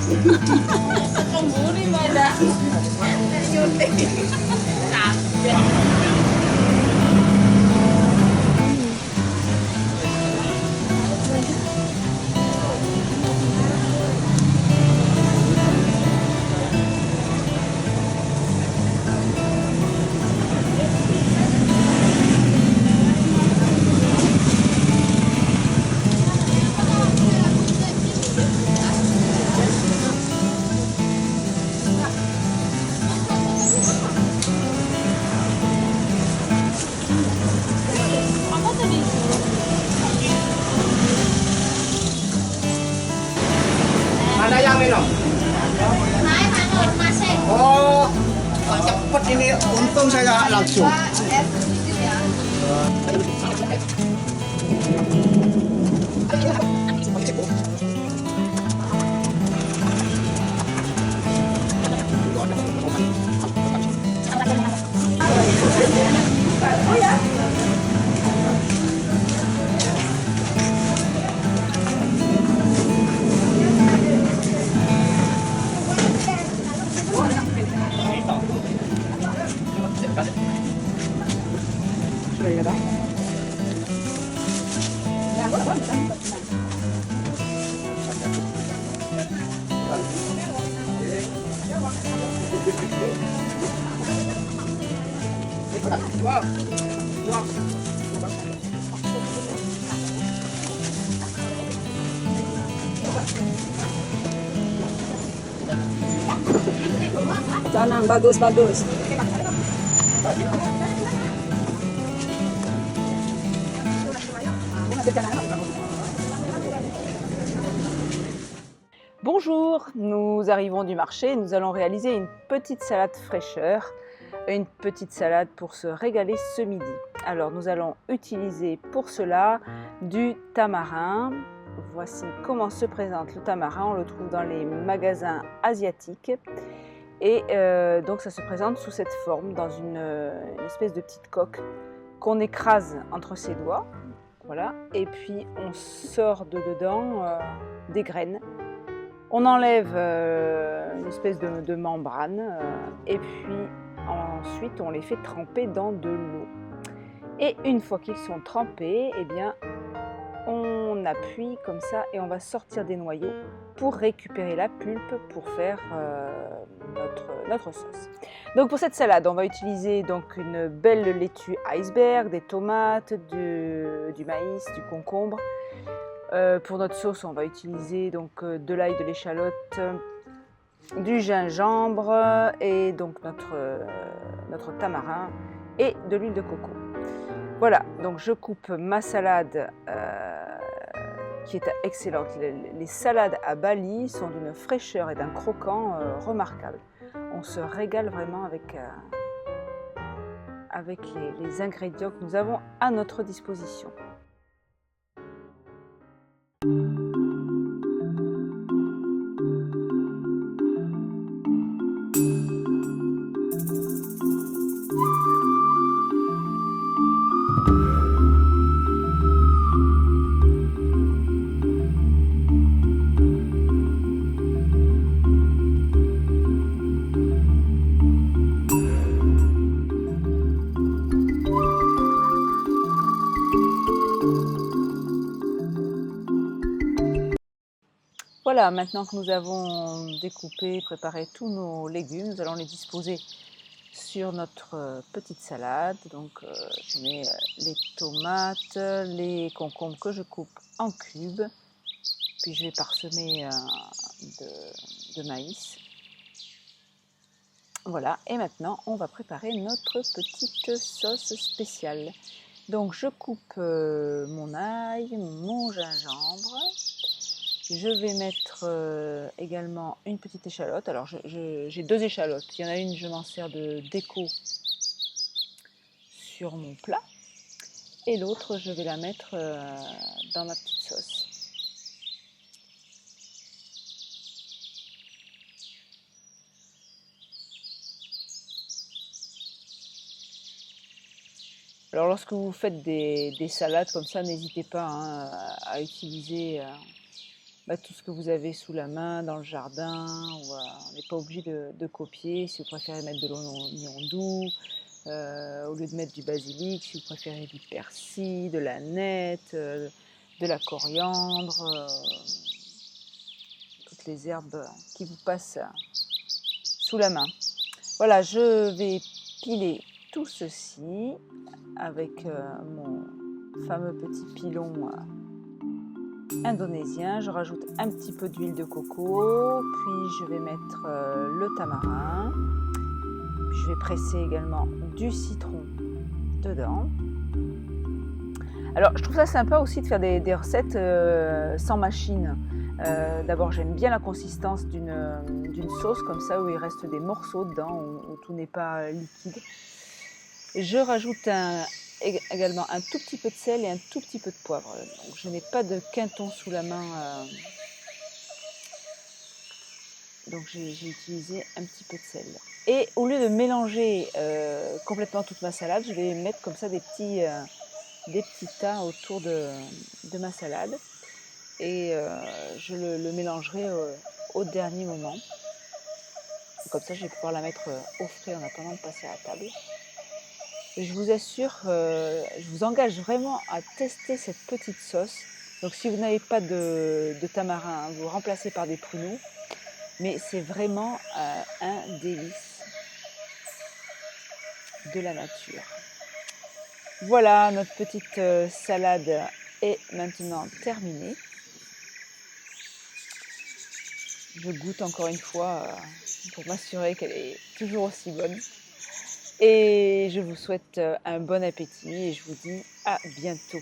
Kemburi pada nyuting. Mana yang minum? Oh, cepet ini. Untung saya langsung. Canang bagus. Bonjour, nous arrivons du marché, nous allons réaliser une petite salade fraîcheur, une petite salade pour se régaler ce midi. Alors nous allons utiliser pour cela du tamarin. Voici comment se présente le tamarin, on le trouve dans les magasins asiatiques et donc ça se présente sous cette forme, dans une espèce de petite coque qu'on écrase entre ses doigts, voilà, et puis on sort de dedans des graines. On enlève une espèce de membrane et puis ensuite on les fait tremper dans de l'eau. Et une fois qu'ils sont trempés, eh bien, on appuie comme ça et on va sortir des noyaux pour récupérer la pulpe pour faire notre sauce. Donc pour cette salade, on va utiliser donc une belle laitue iceberg, des tomates, du maïs, du concombre. Pour notre sauce, on va utiliser donc de l'ail, de l'échalote, du gingembre et donc notre tamarin et de l'huile de coco. Voilà, donc je coupe ma salade qui est excellente. Les salades à Bali sont d'une fraîcheur et d'un croquant remarquable. On se régale vraiment avec les ingrédients que nous avons à notre disposition. Voilà, maintenant que nous avons découpé, préparé tous nos légumes, nous allons les disposer sur notre petite salade. Donc je mets les tomates, les concombres que je coupe en cubes, puis je vais parsemer de maïs. Voilà, et maintenant on va préparer notre petite sauce spéciale. Donc je coupe mon ail, mon gingembre. Je vais mettre également une petite échalote. Alors j'ai deux échalotes. Il y en a une, je m'en sers de déco sur mon plat. Et l'autre, je vais la mettre dans ma petite sauce. Alors lorsque vous faites des salades comme ça, n'hésitez pas à utiliser tout ce que vous avez sous la main, dans le jardin. On n'est pas obligé de copier. Si vous préférez mettre de l'oignon doux, au lieu de mettre du basilic, si vous préférez du persil, de la nette, de la coriandre, toutes les herbes qui vous passent sous la main. Voilà, je vais piler tout ceci avec mon fameux petit pilon indonésien. Je rajoute un petit peu d'huile de coco, puis je vais mettre le tamarin. Puis je vais presser également du citron dedans. Alors, je trouve ça sympa aussi de faire des recettes sans machine. D'abord, j'aime bien la consistance d'une sauce comme ça, où il reste des morceaux dedans, où tout n'est pas liquide. Et je rajoute également un tout petit peu de sel et un tout petit peu de poivre. Donc, je n'ai pas de quinton sous la main, donc j'ai utilisé un petit peu de sel. Et au lieu de mélanger complètement toute ma salade, je vais mettre comme ça des petits tas autour de ma salade. Et je le mélangerai au dernier moment. Comme ça, je vais pouvoir la mettre au frais en attendant de passer à la table. Et je vous assure, je vous engage vraiment à tester cette petite sauce. Donc si vous n'avez pas de tamarin, vous remplacez par des pruneaux. Mais c'est vraiment un délice de la nature. Voilà, notre petite salade est maintenant terminée. Je goûte encore une fois pour m'assurer qu'elle est toujours aussi bonne. Et je vous souhaite un bon appétit et je vous dis à bientôt.